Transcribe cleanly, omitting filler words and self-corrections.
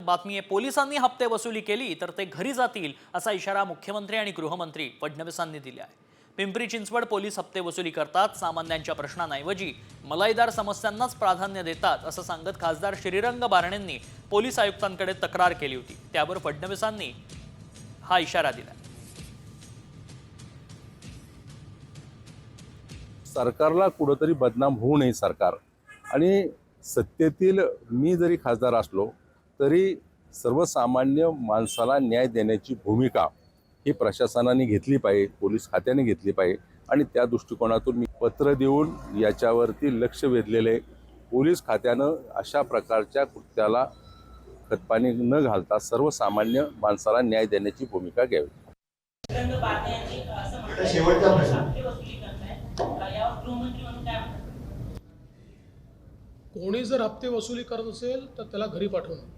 बातमी आहे, पोलिसांनी हप्ते वसुली केली तर ते घरी जातील असा इशारा मुख्यमंत्री आणि गृहमंत्री फडणवीसांनी दिला आहे। पिंपरी चिंचवड पोलीस हप्ते वसुली करतात, सामान्यांच्या प्रश्नांऐवजी मलाईदार समस्यांनाच प्राधान्य देतात असं सांगत खासदार श्रीरंग बारणेंनी पोलीस आयुक्तांकडे तक्रार केली होती। त्यावर फडणवीसांनी हा इशारा दिला। सरकारला कुठेतरी बदनाम होऊ नये सरकार, आणि सत्तेतील मी जरी खासदार असलो तरी सर्वसामान्य माणसाला न्याय देण्याची भूमिका ही प्रशासनाने घेतली पाहिजे, पोलीस खात्याने घेतली पाहिजे। आणि त्या दृष्टिकोनातून मी पत्र देऊन याच्यावरती लक्ष वेधलेले, पोलीस खात्यानं अशा प्रकारच्या कृत्याला खतपाणी न घालता सर्वसामान्य माणसाला न्याय देण्याची भूमिका घ्यावी। शेवटचा प्रश्न, कोणी जर हप्ते वसुली करत असेल तर त्याला घरी पाठवणं